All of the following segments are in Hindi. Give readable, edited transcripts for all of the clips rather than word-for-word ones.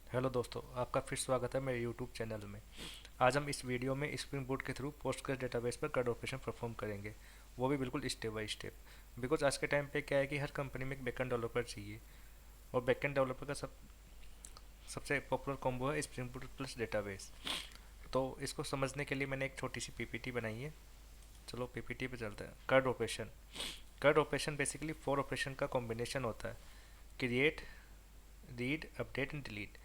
हेलो दोस्तों, आपका फिर स्वागत है मेरे यूट्यूब चैनल में। आज हम इस वीडियो में स्प्रिंग बूट के थ्रू पोस्टग्रेस डेटाबेस पर CRUD ऑपरेशन परफॉर्म करेंगे, वो भी बिल्कुल स्टेप बाय स्टेप। बिकॉज आज के टाइम पे क्या है कि हर कंपनी में एक बैकएंड डेवलपर चाहिए, और बैकएंड डेवलपर का सबसे पॉपुलर कॉम्बो है स्प्रिंग बूट प्लस डेटाबेस। तो इसको समझने के लिए मैंने एक छोटी सी पीपीटी बनाई है। चलो पीपीटी पे चलते हैं। CRUD ऑपरेशन बेसिकली 4 ऑपरेशन का कॉम्बिनेशन होता है। Create, read, update and delete.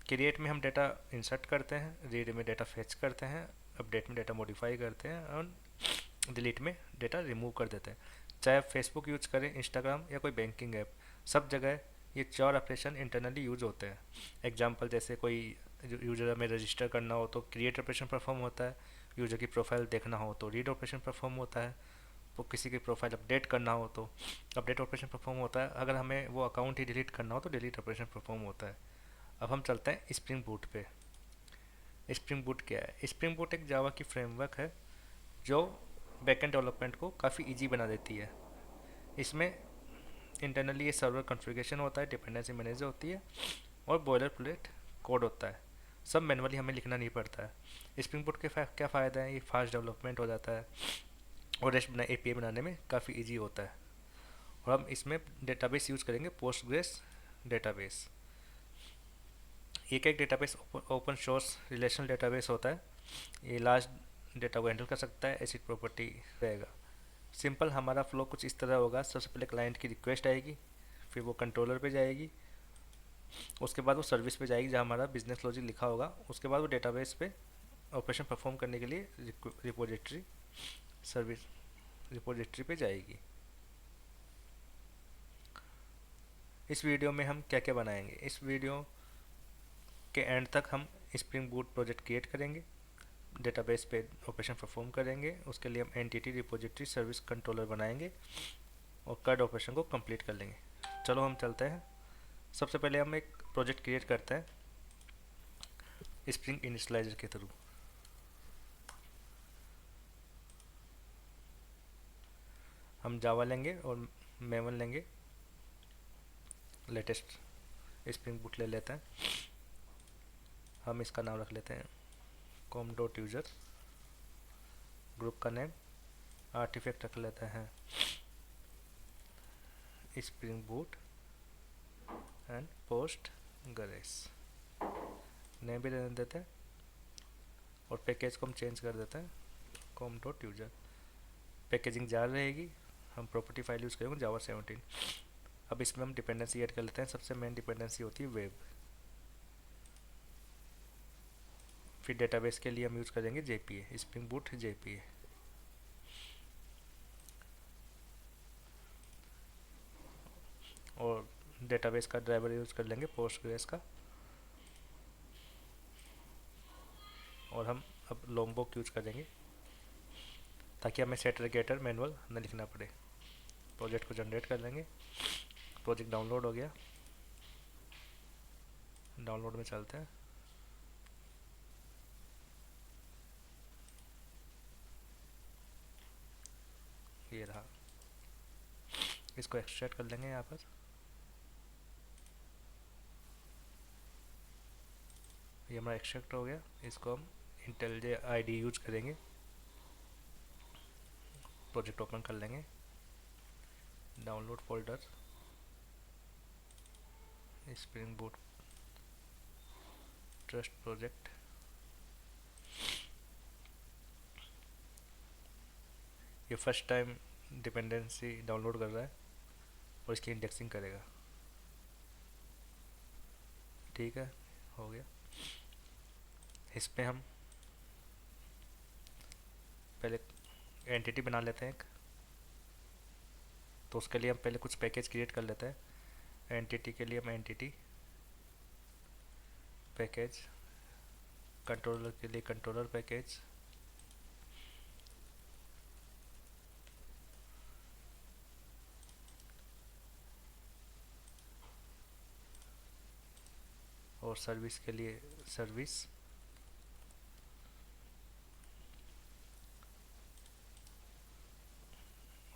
Create में हम डाटा इंसर्ट करते हैं, रीड में डाटा फेच करते हैं, अपडेट में डाटा मॉडिफाई करते हैं, और डिलीट में डाटा रिमूव कर देते हैं। चाहे आप फेसबुक यूज करें, इंस्टाग्राम या कोई बैंकिंग ऐप, सब जगह ये 4 ऑपरेशन इंटरनली यूज होते हैं। एग्जाम्पल जैसे कोई यूजर में रजिस्टर करना हो तो क्रिएट ऑपरेशन परफॉर्म होता है, यूजर की प्रोफाइल देखना हो तो रीड ऑपरेशन परफॉर्म होता है, वो किसी की प्रोफाइल अपडेट करना हो तो अपडेट ऑपरेशन परफॉर्म होता है, अगर हमें वो अकाउंट ही डिलीट करना हो तो डिलीट ऑपरेशन परफॉर्म होता है। अब हम चलते हैं स्प्रिंग बूट पे। स्प्रिंग बूट क्या है? स्प्रिंग बूट एक जावा की फ्रेमवर्क है जो बैकएंड डेवलपमेंट को काफ़ी इजी बना देती है। इसमें इंटरनली ये सर्वर कॉन्फ़िगरेशन होता है, डिपेंडेंसी मैनेजर होती है, और बॉयलर प्लेट कोड होता है। सब मैनुअली हमें लिखना नहीं पड़ता है। स्प्रिंग बूट के क्या फ़ायदा है? ये फास्ट डेवलपमेंट हो जाता है, और रेस्ट बना एपीआई बनाने में काफ़ी इजी होता है। और हम इसमें डेटाबेस यूज़ करेंगे, पोस्टग्रेस डेटाबेस। ये क्या, एक database open source relational database होता है। ये लार्ज डेटा को हैंडल कर सकता है, एसिड प्रॉपर्टी रहेगा। सिंपल हमारा फ्लो कुछ इस तरह होगा। सबसे पहले क्लाइंट की रिक्वेस्ट आएगी, फिर वो कंट्रोलर पे जाएगी, उसके बाद वो सर्विस पे जाएगी जहाँ हमारा बिजनेस लॉजिक लिखा होगा, उसके बाद वो डेटाबेस पे ऑपरेशन परफॉर्म करने के लिए रिपोजिटरी सर्विस रिपोजिटरी पे जाएगी। इस वीडियो में हम क्या क्या बनाएंगे? इस वीडियो के एंड तक हम स्प्रिंग बूट प्रोजेक्ट क्रिएट करेंगे, डेटाबेस पे ऑपरेशन परफॉर्म करेंगे, उसके लिए हम एंटिटी रिपोजिटरी सर्विस कंट्रोलर बनाएंगे, और CRUD ऑपरेशन को कंप्लीट कर लेंगे। चलो हम चलते हैं। सबसे पहले हम एक प्रोजेक्ट क्रिएट करते हैं स्प्रिंग इनिशियलाइजर के थ्रू। हम जावा लेंगे और मेवन लेंगे, लेटेस्ट स्प्रिंग बूट ले लेते हैं। हम इसका नाम रख लेते हैं कॉम डॉट यूजर, ग्रुप का नेम, आर्टिफैक्ट रख लेते हैं spring boot and post grace, name भी रहने देते हैं, और पैकेज को हम चेंज कर देते हैं com dot user. Packaging jar रहेगी, हम प्रॉपर्टी फाइल यूज़ करेंगे जावा 17। अब इसमें हम डिपेंडेंसी ऐड कर लेते हैं। सबसे मेन डिपेंडेंसी होती है वेब। फिर डेटाबेस के लिए हम यूज़ करेंगे जेपीए, स्प्रिंग बूट जेपीए। और डेटाबेस का ड्राइवर यूज़ कर लेंगे पोस्टग्रेस का। और हम अब लोम्बोक यूज़ करेंगे ताकि हमें सेटर गेटर मैनुअल न लिखना पड़े। प्रोजेक्ट को जनरेट कर लेंगे। प्रोजेक्ट डाउनलोड हो गया, डाउनलोड में चलते हैं। ये रहा, इसको एक्सट्रैक्ट कर लेंगे यहाँ पर। ये हमारा एक्सट्रैक्ट हो गया। इसको हम इंटेलिजे आईडी यूज करेंगे, प्रोजेक्ट ओपन कर लेंगे, download folder, spring boot trust project. ये फर्स्ट टाइम डिपेंडेंसी डाउनलोड कर रहा है और इसकी इंडेक्सिंग करेगा। ठीक है, हो गया। इस पे हम पहले एंटिटी बना लेते हैं एक। तो उसके लिए हम पहले कुछ पैकेज क्रिएट कर लेते हैं। एंटिटी के लिए हम एंटिटी पैकेज, कंट्रोलर के लिए कंट्रोलर पैकेज, और सर्विस के लिए सर्विस,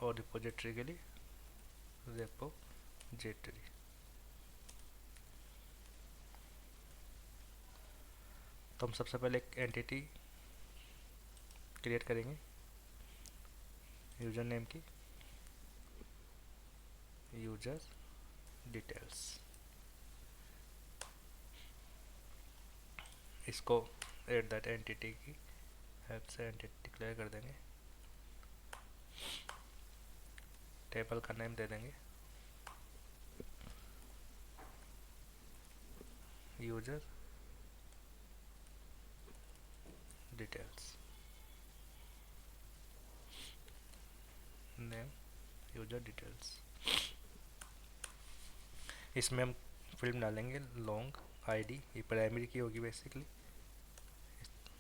और रिपोजिटरी के लिए रेपोजिटरी। तो हम सबसे पहले एक एंटिटी क्रिएट करेंगे यूज़र नेम की, यूज़र डिटेल्स। इसको एट दैट एंटिटी की हेल्प से एंटिटी डिक्लेयर कर देंगे। टेबल का नेम दे देंगे user details, name user details. इसमें हम फील्ड डालेंगे लॉन्ग आईडी, ये प्राइमरी की होगी बेसिकली।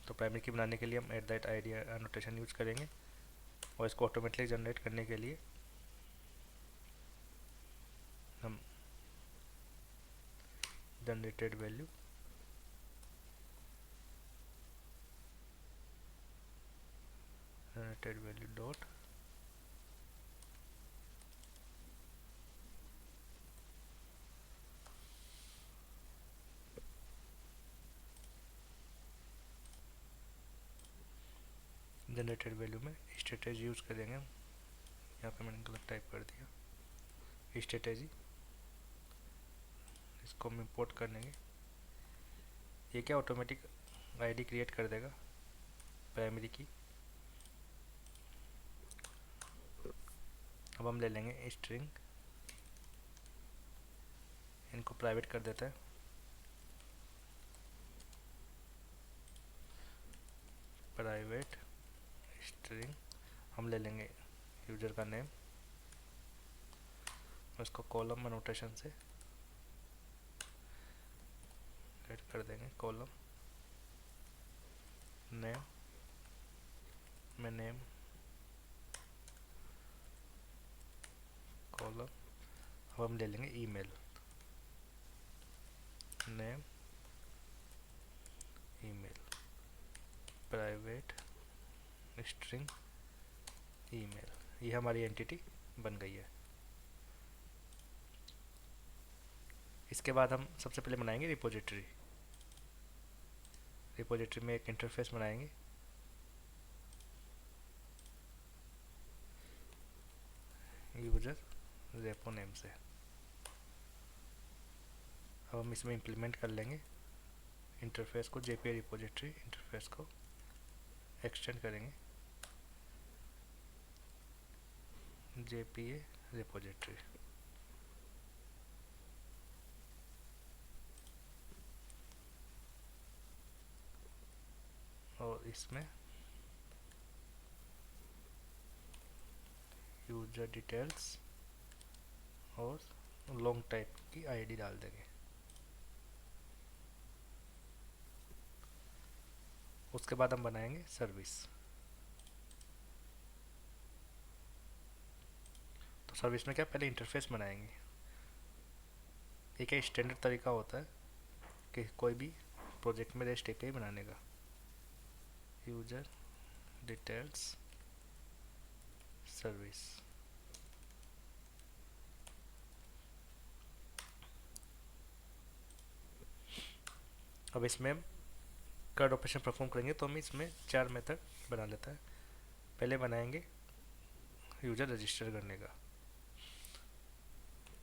तो प्राइमरी की बनाने के लिए हम at that ID annotation use करेंगे, और इसको ऑटोमेटिकली जनरेट करने के लिए हम generated value dot generated value में स्ट्रेटेजी यूज करेंगे हम। यहाँ पे मैंने गलत टाइप कर दिया, स्ट्रेटेजी। इसको हम इंपोर्ट कर लेंगे। ये क्या ऑटोमेटिक आईडी क्रिएट कर देगा प्राइमरी की। अब हम ले लेंगे स्ट्रिंग, इनको प्राइवेट कर देते हैं। प्राइवेट स्ट्रिंग हम ले लेंगे यूजर का नेम, उसको कॉलम नोटेशन से ऐड कर देंगे। कॉलम नेम में नेम, कॉलम। अब हम ले लेंगे email, name email, private string email. ये हमारी एंटिटी बन गई है। इसके बाद हम सबसे पहले बनाएंगे रिपोजिटरी। रिपोजिटरी में एक इंटरफेस बनाएंगे, यूजर रेपो नेम से। अब हम इसमें इम्प्लीमेंट कर लेंगे इंटरफेस को, जेपीए रिपोजिटरी इंटरफेस को एक्सटेंड करेंगे जेपीए रिपोजिटरी। और इसमें यूजर डिटेल्स और लॉन्ग टाइप की आईडी डाल देंगे। उसके बाद हम बनाएंगे सर्विस। तो सर्विस में क्या, पहले इंटरफेस बनाएंगे। एक स्टैंडर्ड तरीका होता है कि कोई भी प्रोजेक्ट में रेस्ट एपीआई बनाने का। User details service. अब इसमें हम कार्ड ऑपरेशन परफॉर्म करेंगे, तो हम इसमें 4 मेथड बना लेता है। पहले बनाएंगे यूजर रजिस्टर करने का,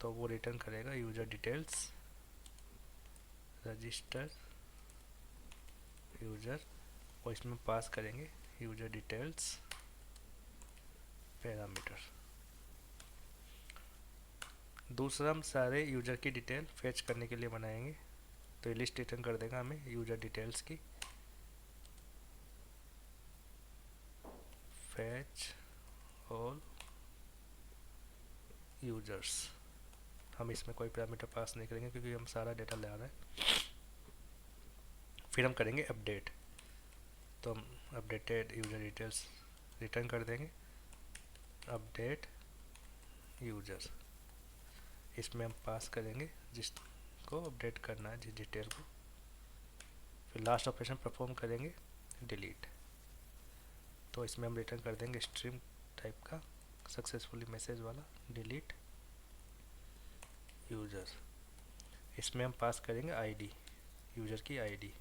तो वो रिटर्न करेगा यूजर डिटेल्स रजिस्टर यूजर, और इसमें पास करेंगे यूजर डिटेल्स पैरामीटर। दूसरा हम सारे यूजर की डिटेल फेच करने के लिए बनाएंगे, तो ये लिस्ट रिटर्न कर देगा हमें यूजर डिटेल्स की। Fetch all users. हम इसमें कोई पैरामीटर पास नहीं करेंगे क्योंकि हम सारा डेटा ले आ रहे हैं। फिर हम करेंगे अपडेट, तो हम अपडेटेड यूजर डिटेल्स रिटर्न कर देंगे अपडेट यूजर। इसमें हम पास करेंगे जिसको अपडेट करना है, जिस डिटेल को। फिर लास्ट ऑपरेशन परफॉर्म करेंगे डिलीट, तो इसमें हम रिटर्न कर देंगे स्ट्रीम टाइप का सक्सेसफुली मैसेज वाला डिलीट यूजर। इसमें हम पास करेंगे आईडी, यूजर की आईडी।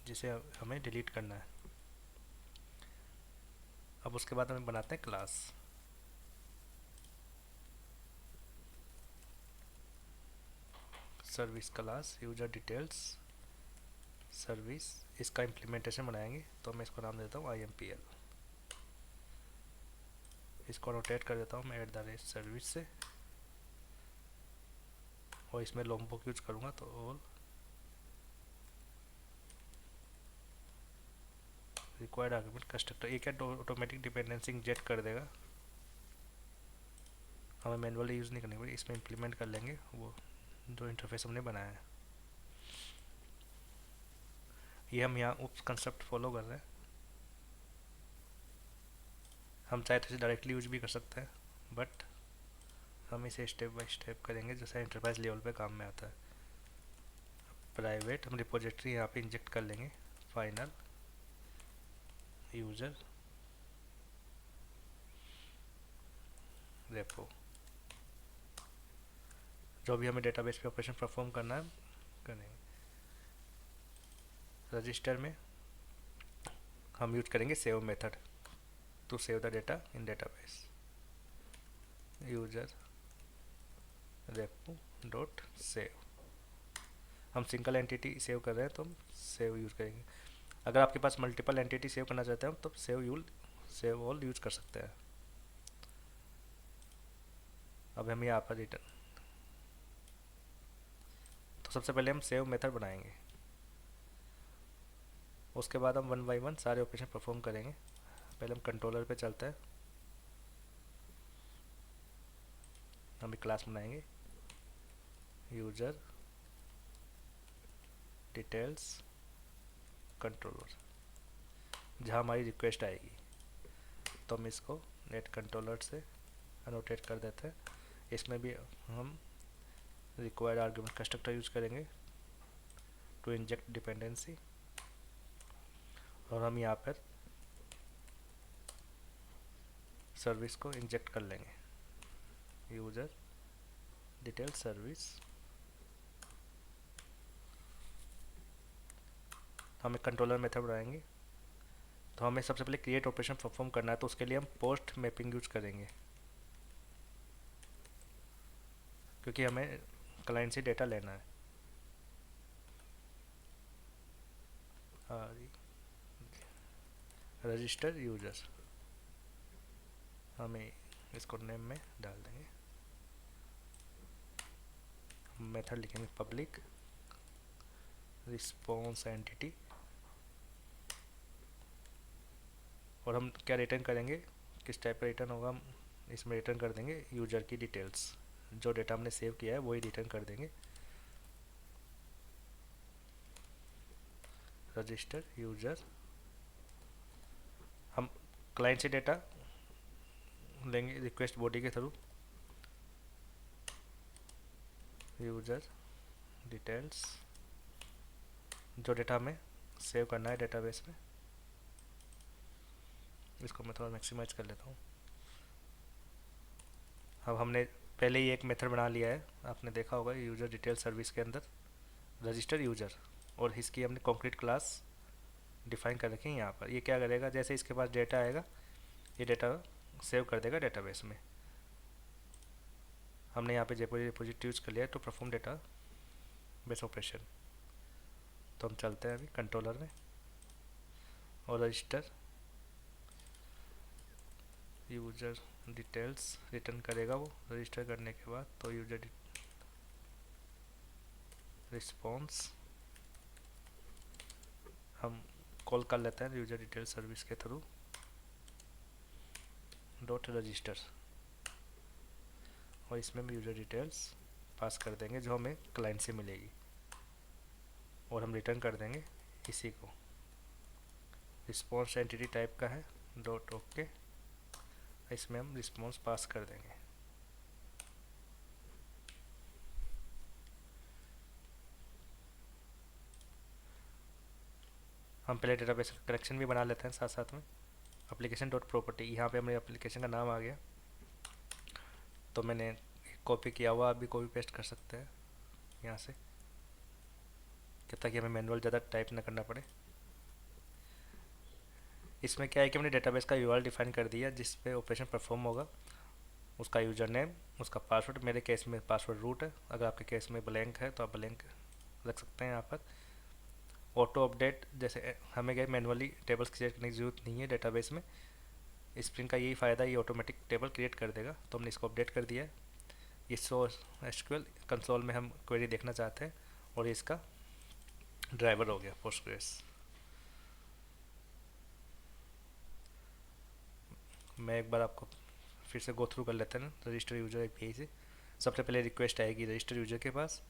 जिसे हमें डिलीट करना है। अब उसके बाद हम बनाते हैं class. Service class user details service, इसका इम्प्लीमेंटेशन बनाएंगे तो मैं इसको नाम देता हूँ IMPL। इसको रोटेट कर देता हूँ मैं @सर्विस से, और इसमें लॉम्बॉक यूज करूँगा तो ऑल रिक्वायर्ड आर्गुमेंट कंस्ट्रक्टर। ये क्या ऑटोमेटिक डिपेंडेंसी इंजेक्ट कर देगा, हमें मैनुअली यूज़ नहीं करनी पड़ेगी, इसमें इम्प्लीमेंट कर लेंगे वो जो इंटरफेस हमने बनाया है। ये हम यहाँ उप कंसेप्ट फॉलो कर रहे हैं। हम चाहे तो इसे डायरेक्टली यूज भी कर सकते हैं, बट हम इसे स्टेप बाय स्टेप करेंगे जैसा इंटरप्राइज लेवल पे काम में आता है। प्राइवेट हम रिपोजिटरी यहाँ पे इंजेक्ट कर लेंगे, फाइनल यूज़र रेपो, जो भी हमें डेटाबेस पे ऑपरेशन परफॉर्म करना है करेंगे। रजिस्टर में हम यूज करेंगे save method to save the data in database. User repo dot save, हम सिंगल एंटिटी सेव कर रहे हैं तो हम सेव यूज़ करेंगे। अगर आपके पास मल्टीपल एंटिटी सेव करना चाहते हैं तो सेव ऑल यूज कर सकते हैं। अब हम यहाँ पर रिटर्न, तो सबसे पहले हम सेव मेथड बनाएंगे, उसके बाद हम 1 बाय 1 सारे ऑपरेशन परफॉर्म करेंगे। पहले हम कंट्रोलर पे चलते हैं, हम एक क्लास बनाएंगे यूजर डिटेल्स कंट्रोलर, जहाँ हमारी रिक्वेस्ट आएगी तो हम इसको नेट कंट्रोलर से अनोटेट कर देते हैं। इसमें भी हम रिक्वायर्ड आर्गुमेंट कंस्ट्रक्टर यूज करेंगे टू इंजेक्ट डिपेंडेंसी, और हम यहाँ पर सर्विस को इंजेक्ट कर लेंगे यूजर डिटेल सर्विस। हम एक कंट्रोलर मेथड बनाएंगे, तो हमें सबसे पहले क्रिएट ऑपरेशन परफॉर्म करना है, तो उसके लिए हम पोस्ट मैपिंग यूज करेंगे, क्योंकि हमें क्लाइंट से डेटा लेना है। रजिस्टर यूजर, हमें इसको नेम में डाल देंगे, मेथड लिखेंगे पब्लिक रिस्पॉन्स एंटिटी, और हम क्या रिटर्न करेंगे, किस टाइप का रिटर्न होगा, हम इसमें रिटर्न कर देंगे यूजर की डिटेल्स, जो डेटा हमने सेव किया है वही रिटर्न कर देंगे। रजिस्टर यूजर, हम क्लाइंट से डेटा लेंगे रिक्वेस्ट बॉडी के थ्रू, यूजर डिटेल्स, जो डेटा हमें सेव करना है डेटाबेस में। इसको मैं थोड़ा मैक्सिमाइज कर लेता हूँ। अब हमने पहले ही एक मेथड बना लिया है, आपने देखा होगा यूजर डिटेल सर्विस के अंदर रजिस्टर यूजर, और इसकी हमने कॉन्क्रीट क्लास डिफाइन कर रखी है यहाँ पर। ये क्या करेगा, जैसे इसके पास डेटा आएगा ये डेटा सेव कर देगा डेटाबेस में। हमने यहाँ पे रिपोजिटरी यूज कर लिया to perform database operation. तो हम चलते हैं अभी कंट्रोलर में, और रजिस्टर यूजर डिटेल्स रिटर्न करेगा वो रजिस्टर करने के बाद। तो यूजर रिस्पॉन्स हम कॉल कर लेते हैं यूजर डिटेल सर्विस के थ्रू डॉट रजिस्टर, और इसमें हम यूजर डिटेल्स पास कर देंगे जो हमें क्लाइंट से मिलेगी, और हम रिटर्न कर देंगे इसी को। रिस्पॉन्स एंटिटी टाइप का है डॉट ओके, इसमें हम रिस्पॉन्स पास कर देंगे। हम पहले डेटाबेस का कनेक्शन भी बना लेते हैं साथ साथ में। एप्लीकेशन डॉट प्रॉपर्टी, यहाँ पे हमारे एप्लीकेशन का नाम आ गया, तो मैंने कॉपी किया हुआ, आप भी कॉपी पेस्ट कर सकते हैं यहाँ से, ताकि हमें मैनुअल ज़्यादा टाइप ना करना पड़े। इसमें क्या है कि हमने डेटाबेस का यूआरएल डिफाइन कर दिया जिस पे ऑपरेशन परफॉर्म होगा, उसका यूज़र नेम, उसका पासवर्ड। मेरे केस में पासवर्ड रूट है, अगर आपके केस में ब्लैंक है तो आप ब्लैंक रख सकते हैं यहाँ पर। ऑटो अपडेट, जैसे हमें क्या मैनुअली टेबल्स क्रिएट करने की ज़रूरत नहीं है डेटाबेस में, स्प्रिंग का यही फ़ायदा है, ये ऑटोमेटिक टेबल क्रिएट कर देगा, तो हमने इसको अपडेट कर दिया है। ये सो एसक्यूएल कंसोल में हम क्वेरी देखना चाहते हैं, और ये इसका ड्राइवर हो गया पोस्टग्रेस। मैं एक बार आपको फिर से गो थ्रू कर लेते हैं रजिस्टर यूजर एपीआई से। सबसे पहले रिक्वेस्ट आएगी रजिस्टर यूजर के पास,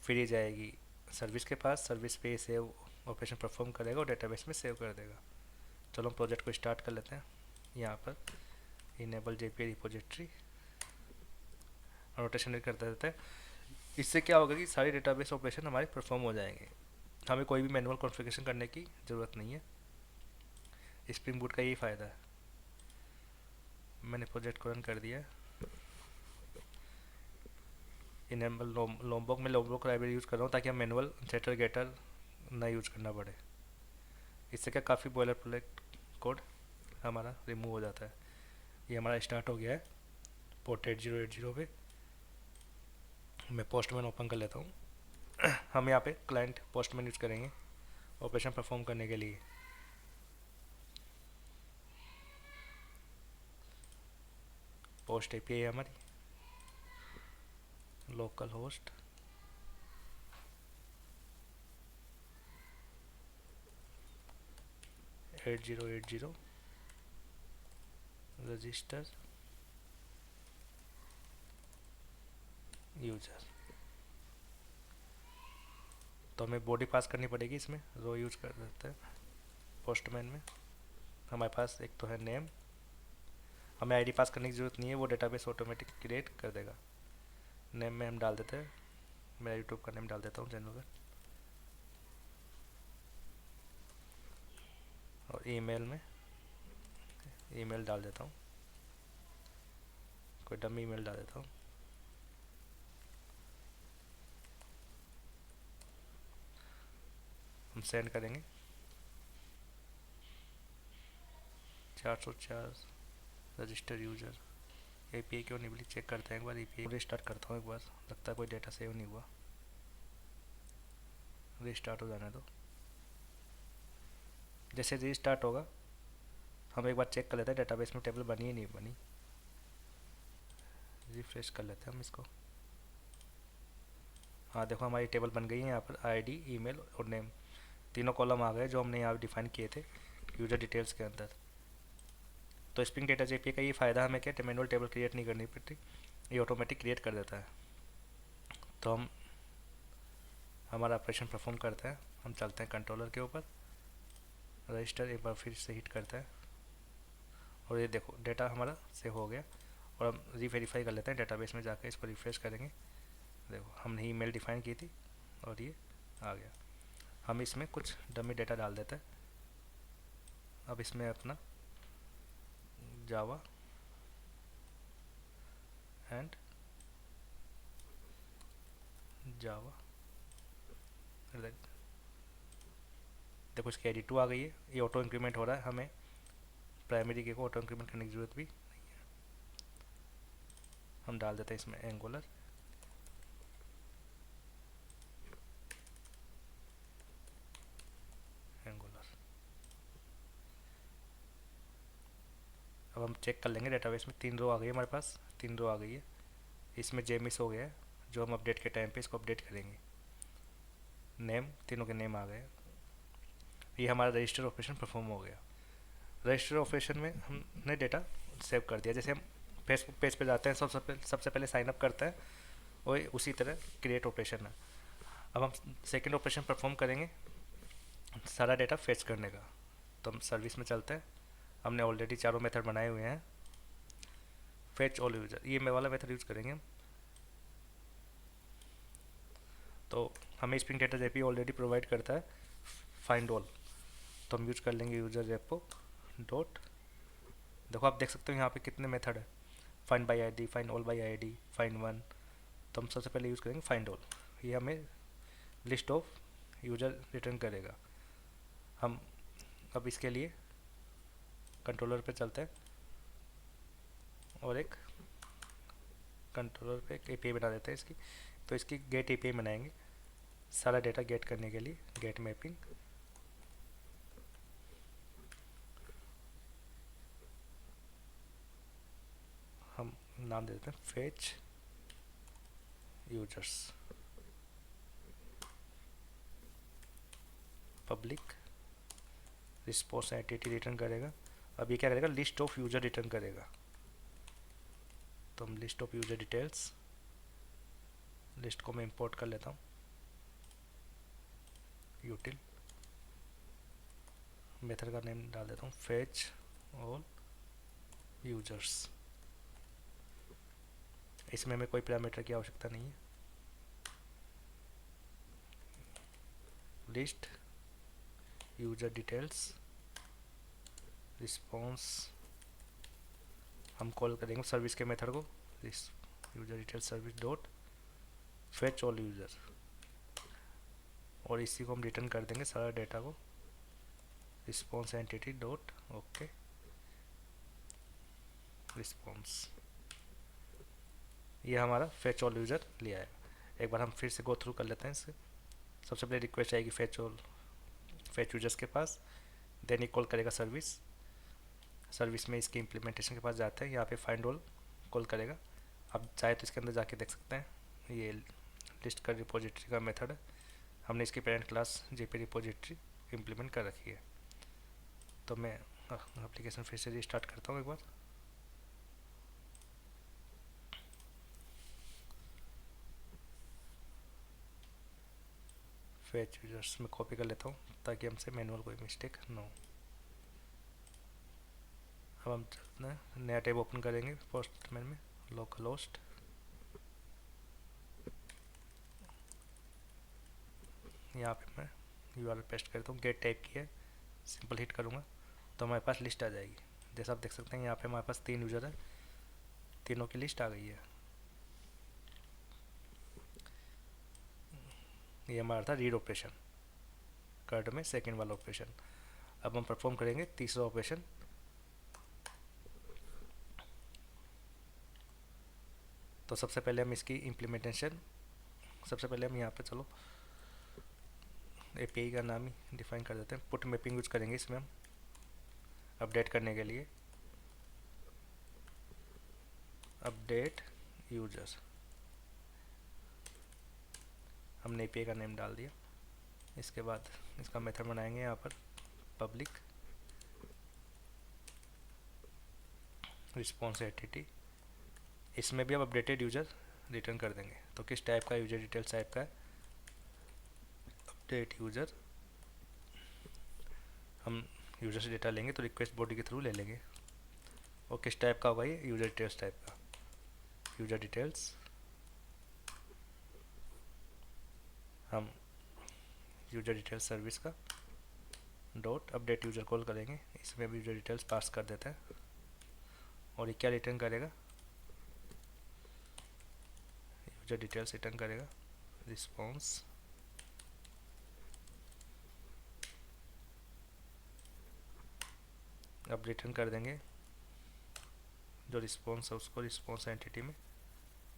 फिर ये जाएगी सर्विस के पास, सर्विस पे सेव ऑपरेशन परफॉर्म करेगा और डेटाबेस में सेव कर देगा। चलो हम प्रोजेक्ट को स्टार्ट कर लेते हैं। यहाँ पर इनेबल जेपीआई रिपोजिटरी रोटेशन कर देते हैं। इससे क्या होगा कि सारी डेटाबेस ऑपरेशन हमारे परफॉर्म हो जाएंगे, हमें कोई भी मैनुअल कॉन्फ़िगरेशन करने की ज़रूरत नहीं है। स्प्रिंग बूट का यही फ़ायदा है। मैंने प्रोजेक्ट को रन कर दिया। इनेबल लोमबॉक में लोमबॉक लाइब्रेरी यूज़ कर रहा हूँ ताकि हम मैनुअल सेटर गेटर ना यूज़ करना पड़े। इससे क्या काफ़ी बॉयलर प्लेट कोड हमारा रिमूव हो जाता है। ये हमारा स्टार्ट हो गया है पोर्ट 8080 पे। मैं पोस्टमैन ओपन कर लेता हूँ। हम यहाँ पे क्लाइंट पोस्टमैन यूज़ करेंगे ऑपरेशन परफॉर्म करने के लिए। पोस्ट एपीआई हमारी, लोकल होस्ट 8080 रजिस्टर यूजर। तो हमें बॉडी पास करनी पड़ेगी, इसमें रो यूज कर देते हैं। पोस्टमैन में हमारे पास एक तो है नेम, हमें आईडी पास करने की ज़रूरत नहीं है, वो डेटाबेस ऑटोमेटिक क्रिएट कर देगा। नेम में हम डाल देते हैं, मैं यूट्यूब का नेम डाल देता हूँ चैनल का, और ईमेल में ईमेल डाल देता हूँ, कोई डमी ईमेल डाल देता हूँ। हम सेंड करेंगे 404 रजिस्टर यूजर। एपीआई क्यों नहीं मिली चेक करते हैं एक बार। एपीआई रिस्टार्ट करता हूँ एक बार, लगता है कोई डेटा सेव नहीं हुआ। रिस्टार्ट हो जाने दो। जैसे रिस्टार्ट होगा हम एक बार चेक कर लेते हैं डेटाबेस में टेबल बनी है नहीं बनी। रिफ्रेश कर लेते हैं हम इसको। हाँ देखो हमारी टेबल बन गई है। यहाँ पर आईडी, ईमेल और नेम तीनों कॉलम आ गए जो हमने यहाँ डिफाइन किए थे यूजर डिटेल्स के अंदर। तो स्प्रिंग डेटा जेपीआई का ये फ़ायदा हमें क्या मैनुअल टेबल क्रिएट नहीं करनी पड़ती, ये ऑटोमेटिक क्रिएट कर देता है। तो हम हमारा ऑपरेशन परफॉर्म करते हैं। हम चलते हैं कंट्रोलर के ऊपर, रजिस्टर एक बार फिर से हिट करते हैं, और ये देखो डेटा हमारा सेव हो गया। और हम रीवेरीफाई कर लेते हैं डेटाबेस में जाकर, इसको रिफ्रेश करेंगे। देखो हमने ईमेल डिफाइन की थी और ये आ गया। हम इसमें कुछ डमी डेटा डाल देते हैं। अब इसमें अपना जावा एंड जावा, देखो इसकी आईडी 2 आ गई है। ये ऑटो इंक्रीमेंट हो रहा है, हमें प्राइमरी के को ऑटो इंक्रीमेंट करने की ज़रूरत भी नहीं है। हम डाल देते हैं इसमें एंगुलर, अब हम चेक कर लेंगे डेटाबेस में 3 रो आ गई है हमारे पास, 3 रो आ गई है। इसमें जे मिस हो गया है जो हम अपडेट के टाइम पे इसको अपडेट करेंगे। नेम, तीनों के नेम आ गए। ये हमारा रजिस्टर ऑपरेशन परफॉर्म हो गया। रजिस्टर ऑपरेशन में हमने डेटा सेव कर दिया। जैसे हम फेसबुक पेज पे जाते हैं सबसे पहले साइन अप करते हैं, और उसी तरह क्रिएट ऑपरेशन है। अब हम सेकेंड ऑपरेशन परफॉर्म करेंगे सारा डेटा फेच करने का। तो हम सर्विस में चलते हैं। हमने ऑलरेडी चारों मेथड बनाए हुए हैं। फेच ऑल यूजर, ये मैं वाला मेथड यूज़ करेंगे। तो हमें spring data JP already provide करता है फाइंड ऑल, तो हम यूज कर लेंगे यूजर रेपो डॉट। देखो आप देख सकते हो यहाँ पे कितने मेथड है, find by ID, find all by ID, find one. तो हम सबसे पहले यूज़ करेंगे फाइंड ऑल। ये हमें लिस्ट ऑफ यूजर रिटर्न करेगा। हम अब इसके लिए कंट्रोलर पे चलते हैं और एक कंट्रोलर पे एक एपीआई बना देते हैं इसकी। तो इसकी गेट एपीआई बनाएंगे सारा डेटा गेट करने के लिए। गेट मैपिंग, हम नाम दे देते हैं fetch users, public response entity return करेगा। अब ये क्या करेगा, लिस्ट ऑफ यूजर रिटर्न करेगा। तो हम list of user details, list को मैं इंपोर्ट कर लेता हूँ, यूटिल मेथड का नेम डाल देता हूँ फेच ऑल यूजर्स। इसमें हमें कोई पैरामीटर की आवश्यकता नहीं है। लिस्ट यूजर डिटेल्स रिस्पॉन्स, हम कॉल करेंगे सर्विस के मेथड को, user details service dot fetch all user, और इसी को हम रिटर्न कर देंगे सारा डेटा को response entity dot okay response. ये हमारा फेच ऑल यूजर लिया है। एक बार हम फिर से गो थ्रू कर लेते हैं इससे। सबसे पहले रिक्वेस्ट आएगी फेच यूजर्स के पास, देन ये कॉल करेगा सर्विस। सर्विस में इसके इम्प्लीमेंटेशन के पास जाते हैं, यहाँ पे फाइंड ऑल कॉल करेगा। आप चाहे तो इसके अंदर जाके देख सकते हैं, ये लिस्ट का रिपोजिटरी का मेथड है। हमने इसकी parent class JP repository implement कर रखी है। तो मैं एप्लीकेशन फिर से रिस्टार्ट करता हूँ एक बार। फेच यूजर्स में कॉपी कर लेता हूँ ताकि हमसे मैनुअल कोई मिस्टेक ना हो। अब हम चलते हैं, नया टैब ओपन करेंगे पोस्टमैन में, लोकल होस्ट, यहाँ पे मैं यूआरएल पेस्ट करता हूँ। गेट टाइप की है, सिंपल हिट करूँगा तो हमारे पास लिस्ट आ जाएगी। जैसा आप देख सकते हैं यहाँ पे हमारे पास 3 यूज़र है, तीनों की लिस्ट आ गई है। ये हमारा था रीड ऑपरेशन, कर्ड में सेकंड वाला ऑपरेशन। अब हम परफॉर्म करेंगे तीसरा ऑपरेशन। तो सबसे पहले हम इसकी इम्प्लीमेंटेशन, सबसे पहले हम यहाँ पे चलो एपीआई का नाम ही डिफाइन कर देते हैं। पुट मैपिंग यूज करेंगे इसमें हम अपडेट करने के लिए। अपडेट यूजर, हमने एपीआई का नेम डाल दिया। इसके बाद इसका मेथड बनाएंगे यहाँ पर पब्लिक रिस्पॉन्स एंटिटी। इसमें भी अब अपडेटेड यूजर रिटर्न कर देंगे। तो किस टाइप का यूजर डिटेल्स टाइप का है, अपडेट यूजर। हम यूजर से डेटा लेंगे तो रिक्वेस्ट बॉडी के थ्रू ले लेंगे। और किस टाइप का होगा ये, यूजर डिटेल्स टाइप का। यूजर डिटेल्स हम यूजर डिटेल्स सर्विस का डॉट अपडेट यूजर कॉल करेंगे, इसमें भी यूजर डिटेल्स पास कर देते हैं। और ये क्या रिटर्न करेगा, यूजर डिटेल्स रिटर्न करेगा रिस्पॉन्स अब रिटर्न कर देंगे जो रिस्पॉन्स है उसको रिस्पॉन्स एंटिटी में,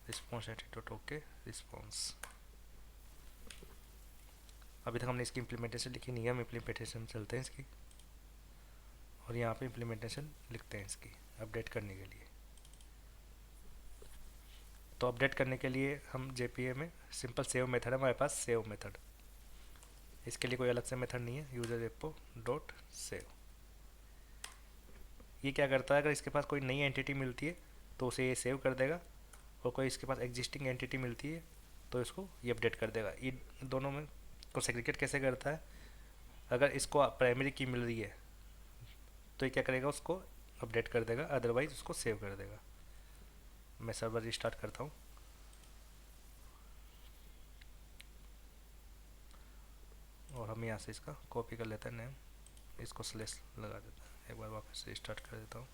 response entity dot okay response. अभी तक हमने इसकी इम्प्लीमेंटेशन लिखी नहीं है, हम इम्प्लीमेंटेशन चलते हैं इसकी और यहाँ पे इम्प्लीमेंटेशन लिखते हैं इसकी अपडेट करने के लिए। तो अपडेट करने के लिए हम जेपीए में सिंपल सेव मेथड है हमारे पास, सेव मेथड। इसके लिए कोई अलग से मेथड नहीं है, यूजर एपो डॉट सेव। ये क्या करता है, अगर इसके पास कोई नई एंटिटी मिलती है तो उसे ये सेव कर देगा, और कोई इसके पास एग्जिस्टिंग एंटिटी मिलती है तो इसको ये अपडेट कर देगा। ये दोनों में को सेग्रीगेट कैसे करता है, अगर इसको प्राइमरी की मिल रही है तो ये क्या करेगा, उसको अपडेट कर देगा, अदरवाइज उसको सेव कर देगा। मैं सर्वर रिस्टार्ट करता हूँ। और हम यहाँ से इसका कॉपी कर लेते हैं नेम, इसको स्लैश लगा देता है। एक बार वापस रिस्टार्ट कर देता हूँ।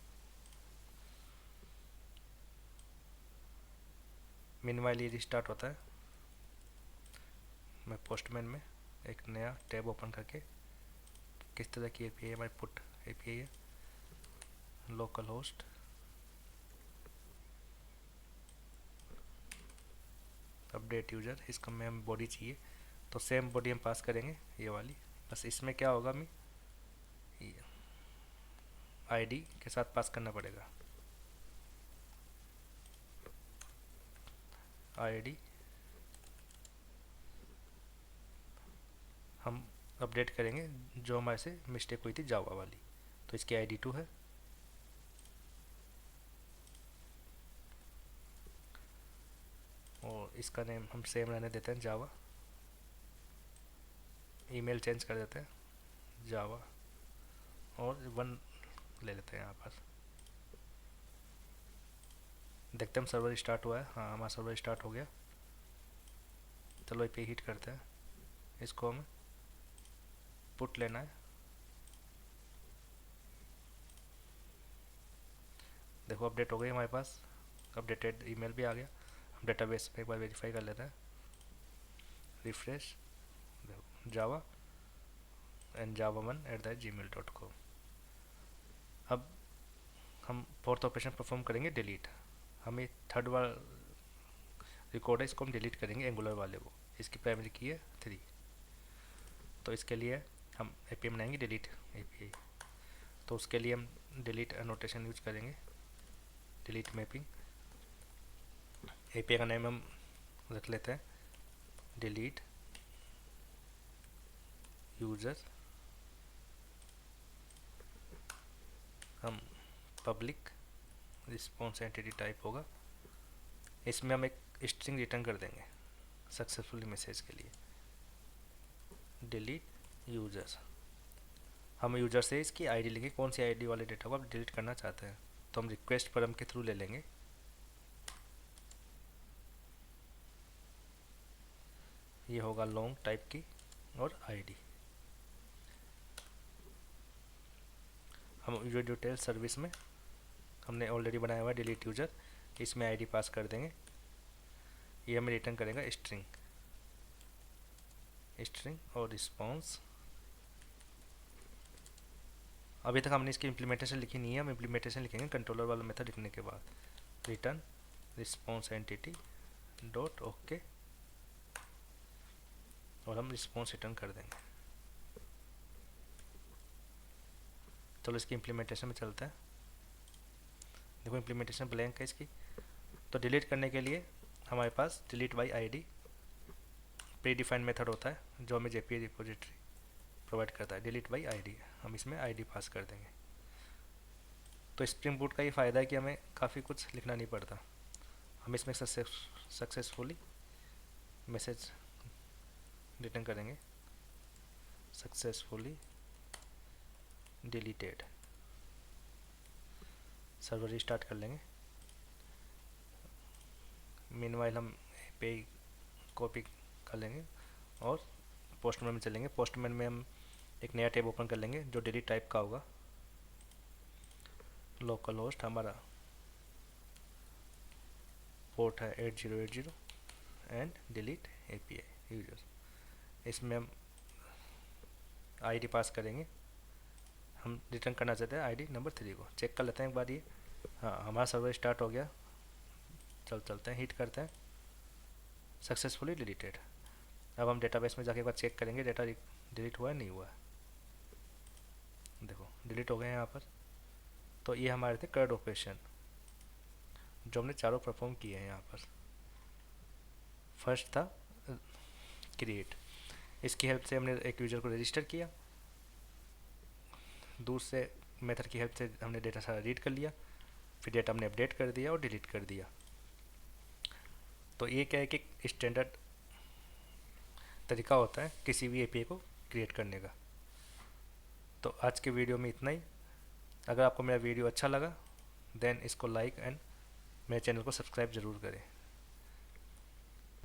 मीनवाइल ये रिस्टार्ट होता है, मैं पोस्टमैन में एक नया टैब ओपन करके किस तरह की एपीआई हमारी पुट एपीआई है, लोकल होस्ट अपडेट यूजर, इसका में हम बॉडी चाहिए तो सेम बॉडी हम पास करेंगे ये वाली। बस इसमें क्या होगा, हमें आईडी के साथ पास करना पड़ेगा, आईडी हम अपडेट करेंगे जो हमारे से मिस्टेक हुई थी जावा वाली, तो इसकी आईडी 2 है। और इसका नेम हम सेम रहने देते हैं जावा, ईमेल चेंज कर देते हैं जावा, और 1 ले लेते हैं यहाँ पर। देखते हैं हम सर्वर स्टार्ट हुआ है, हाँ हमारा सर्वर स्टार्ट हो गया। चलो ये पे हिट करते हैं, इसको हमें पुट लेना है। देखो अपडेट हो गई हमारे पास, अपडेटेड ईमेल भी आ गया। हम डेटाबेस पे एक बार वेरीफाई कर लेते हैं, रिफ्रेश, देखो जावा एंड java1@gmail.com। अब हम फोर्थ ऑपरेशन परफॉर्म करेंगे डिलीट। हमें थर्ड वाला रिकॉर्ड है, इसको हम डिलीट करेंगे एंगुलर वाले को, इसकी प्राइमरी की है 3। तो इसके लिए हम एपीआई बनाएंगे डिलीट एपीआई, तो उसके लिए हम डिलीट एनोटेशन यूज करेंगे, डिलीट मैपिंग। एपीआई का नेम हम रख लेते हैं डिलीट यूजर, हम पब्लिक रिस्पॉन्स एंटिटी टाइप होगा, इसमें हम एक स्ट्रिंग रिटर्न कर देंगे सक्सेसफुली मैसेज के लिए, डिलीट यूजर। हम यूजर से इसकी आईडी लेंगे, कौन सी आईडी वाले डेटा को आप डिलीट करना चाहते हैं, तो हम रिक्वेस्ट परम के थ्रू ले लेंगे। ये होगा लॉन्ग टाइप की और आईडी। हम यूजर डिटेल सर्विस में हमने ऑलरेडी बनाया हुआ है डिलीट यूजर, इसमें आईडी पास कर देंगे। ये हमें रिटर्न करेगा स्ट्रिंग, स्ट्रिंग और रिस्पॉन्स। अभी तक हमने इसकी इम्प्लीमेंटेशन लिखी नहीं है, हम इम्प्लीमेंटेशन लिखेंगे कंट्रोलर वाला मेथड लिखने के बाद। Return response entity dot okay, और हम रिस्पॉन्स रिटर्न कर देंगे। चलो इसकी इम्प्लीमेंटेशन में चलते हैं। देखो इम्प्लीमेंटेशन ब्लैंक है इसकी। तो डिलीट करने के लिए हमारे पास delete by ID predefined method होता है जो हमें जेपीई रिपोजिटरी प्रोवाइड करता है, डिलीट बाई आईडी। हम इसमें आईडी पास कर देंगे। तो स्प्रिंग बूट का ये फ़ायदा है कि हमें काफ़ी कुछ लिखना नहीं पड़ता, हम इसमें सक्सेसफुली मैसेज रिटर्न करेंगे, सक्सेसफुली डिलीटेड। सर्वर रिस्टार्ट कर लेंगे। मीनवाइल हम पे कॉपी कर लेंगे और पोस्टमैन में चलेंगे। पोस्टमैन में हम एक नया टैब ओपन कर लेंगे जो डिलीट टाइप का होगा। लोकल होस्ट हमारा पोर्ट है 8080 एंड डिलीट एपीआई यूजर। इसमें हम आईडी पास करेंगे, हम रिटर्न करना चाहते हैं आईडी नंबर 3 को। चेक कर लेते हैं एक बार ये, हाँ हमारा सर्वर स्टार्ट हो गया। चलते हैं, हिट करते हैं, सक्सेसफुली डिलीटेड। अब हम डेटाबेस में जाके एक बार चेक करेंगे डेटा डिलीट हुआ है नहीं हुआ है। देखो डिलीट हो गए हैं यहाँ पर। तो ये हमारे थे कर्ड ऑपरेशन जो हमने चारों परफॉर्म किए हैं यहाँ पर। फर्स्ट था क्रिएट, इसकी हेल्प से हमने एक यूज़र को रजिस्टर किया। दूसरे मेथड की हेल्प से हमने डेटा सारा रीड कर लिया, फिर डेटा हमने अपडेट कर दिया और डिलीट कर दिया। तो ये क्या है कि स्टैंडर्ड तरीका होता है किसी भी एपीआई को क्रिएट करने का। तो आज के वीडियो में इतना ही। अगर आपको मेरा वीडियो अच्छा लगा देन इसको लाइक एंड मेरे चैनल को सब्सक्राइब ज़रूर करें।